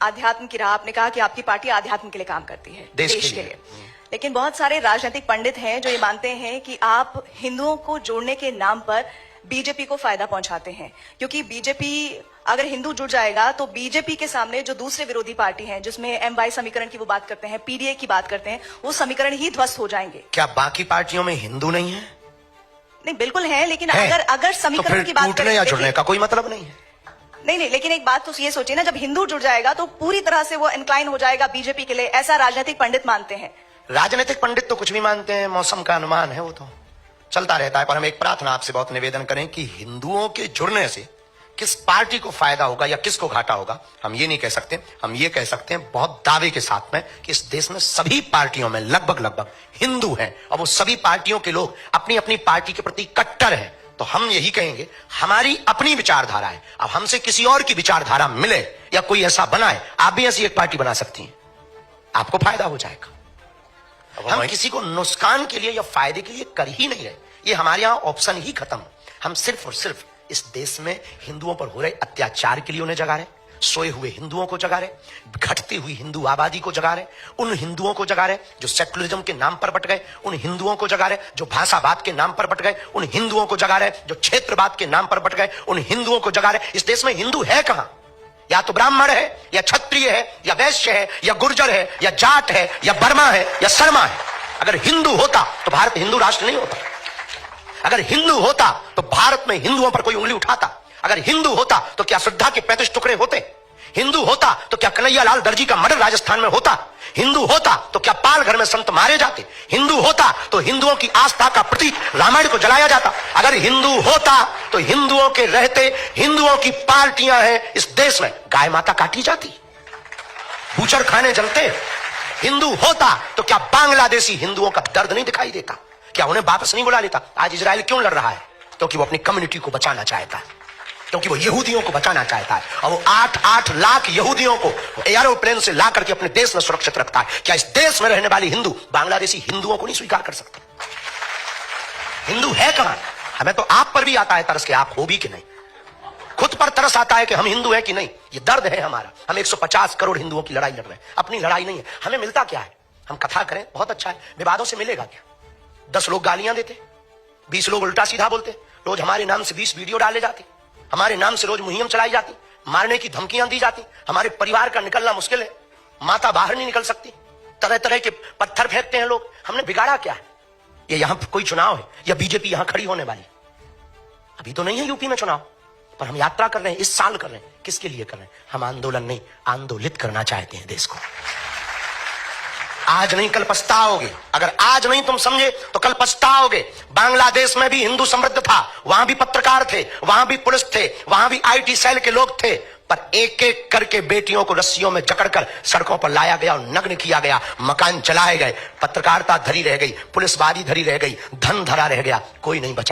आध्यात्म की राह, आपने कहा कि आपकी पार्टी आध्यात्म के लिए काम करती है, देश के लिए। लेकिन बहुत सारे राजनीतिक पंडित हैं जो ये मानते हैं कि आप हिंदुओं को जोड़ने के नाम पर बीजेपी को फायदा पहुंचाते हैं, क्योंकि बीजेपी अगर हिंदू जुड़ जाएगा तो बीजेपी के सामने जो दूसरे विरोधी पार्टी हैं, जिसमें MY समीकरण की वो बात करते हैं, PDA की बात करते हैं, वो समीकरण ही ध्वस्त हो जाएंगे। क्या बाकी पार्टियों में हिंदू नहीं है? नहीं, बिल्कुल है, लेकिन अगर समीकरण तो की बात टूटने या जुड़ने का कोई मतलब नहीं है। नहीं, लेकिन एक बात तो ये सोचिए ना, जब हिंदू जुड़ जाएगा तो पूरी तरह से वो इंक्लाइन हो जाएगा बीजेपी के लिए, ऐसा राजनीतिक पंडित मानते हैं। राजनीतिक पंडित तो कुछ भी मानते हैं, मौसम का अनुमान है, वो तो चलता रहता है। पर हम एक प्रार्थना आपसे बहुत निवेदन करें कि हिंदुओं के जुड़ने से किस पार्टी को फायदा होगा या किसको घाटा होगा, हम ये नहीं कह सकते। हम ये कह सकते हैं बहुत दावे के साथ में कि इस देश में सभी पार्टियों में लगभग हिंदू हैं, और वो सभी पार्टियों के लोग अपनी अपनी पार्टी के प्रति कट्टर हैं। तो हम यही कहेंगे, हमारी अपनी विचारधारा है। अब हमसे किसी और की विचारधारा मिले या कोई ऐसा बनाए, आप भी ऐसी एक पार्टी बना सकती हैं, आपको फायदा हो जाएगा। हम किसी को नुकसान के लिए या फायदे के लिए कर ही नहीं रहे, ये हमारे यहां ऑप्शन ही खत्म। हम सिर्फ और सिर्फ इस देश में हिंदुओं पर हो रहे अत्याचार के लिए उन्हें जगा रहे, सोए हुए हिंदुओं को जगा रहे, घटती हुई हिंदू आबादी को जगा रहे, उन हिंदुओं को जगा रहे जो सेकुलरिज्म के नाम पर बट गए, उन हिंदुओं को जगा रहे जो भाषावाद के नाम पर बट गए, उन हिंदुओं को जगा रहे जो क्षेत्रवाद के नाम पर बट गए, उन हिंदुओं को जगा रहे। इस देश में हिंदू है कहां? या तो ब्राह्मण है, या क्षत्रिय है, या वैश्य है, या गुर्जर है, या जाट है, या बर्मा है, या शर्मा है। अगर हिंदू होता तो भारत हिंदू राष्ट्र नहीं होता। अगर हिंदू होता तो भारत में हिंदुओं पर कोई उंगली उठाता। अगर हिंदू होता तो क्या श्रद्धा के 35 टुकड़े होते? हिंदू होता तो क्या कन्हैया लाल दर्जी का मर्डर राजस्थान में होता? हिंदू होता तो क्या पाल घर में संत मारे जाते? हिंदू होता तो हिंदुओं की आस्था का प्रतीक रामायण को जलाया जाता। अगर हिंदू होता तो हिंदुओं के रहते हिंदुओं की पार्टियां हैं इस देश में, गाय माता काटी जाती, बूचड़ खाने जलते। हिंदू होता तो क्या बांग्लादेशी हिंदुओं का दर्द नहीं दिखाई देता? क्या उन्हें वापस नहीं बुला लेता? आज इजराइल क्यों लड़ रहा है? क्योंकि वो अपनी कम्युनिटी को बचाना चाहता है, क्योंकि वो यहूदियों को बचाना चाहता है, और वो 8-8 लाख यहूदियों को एयरोप्लेन से ला करके अपने देश में सुरक्षित रखता है। क्या इस देश में रहने वाली हिंदू बांग्लादेशी हिंदुओं को नहीं स्वीकार कर सकते? हिंदू है कहां? हमें तो आप पर भी आता है तरस के, आप हो भी कि नहीं। खुद पर तरस आता है कि हम हिंदू हैं कि नहीं। ये दर्द है हमारा। हम 150 करोड़ हिंदुओं की लड़ाई लड़ रहे हैं, अपनी लड़ाई नहीं है। हमें मिलता क्या है? हम कथा करें, बहुत अच्छा है, विवादों से मिलेगा क्या? 10 लोग गालियां देते, 20 लोग उल्टा सीधा बोलते, रोज हमारे नाम से 20 वीडियो डाले जाते, हमारे नाम से रोज मुहिम चलाई जाती, मारने की धमकियां दी जाती, हमारे परिवार का निकलना मुश्किल है, माता बाहर नहीं निकल सकती, तरह तरह के पत्थर फेंकते हैं लोग। हमने बिगाड़ा क्या है? ये यहां कोई चुनाव है या बीजेपी यहां खड़ी होने वाली? अभी तो नहीं है यूपी में चुनाव, पर हम यात्रा कर रहे हैं, इस साल कर रहे हैं। किसके लिए कर रहे हैं? हम आंदोलन नहीं, आंदोलित करना चाहते हैं देश को। आज नहीं कल पछताओगे। अगर आज नहीं तुम समझे तो कल पछताओगे। बांग्लादेश में भी हिंदू समृद्ध था, वहां भी पत्रकार थे, वहां भी पुलिस थे, वहां भी IT सेल के लोग थे, पर एक एक करके बेटियों को रस्सियों में जकड़कर सड़कों पर लाया गया और नग्न किया गया, मकान जलाए गए, पत्रकारिता धरी रह गई, पुलिसवादी धरी रह गई, धन धरा रह गया, कोई नहीं बचा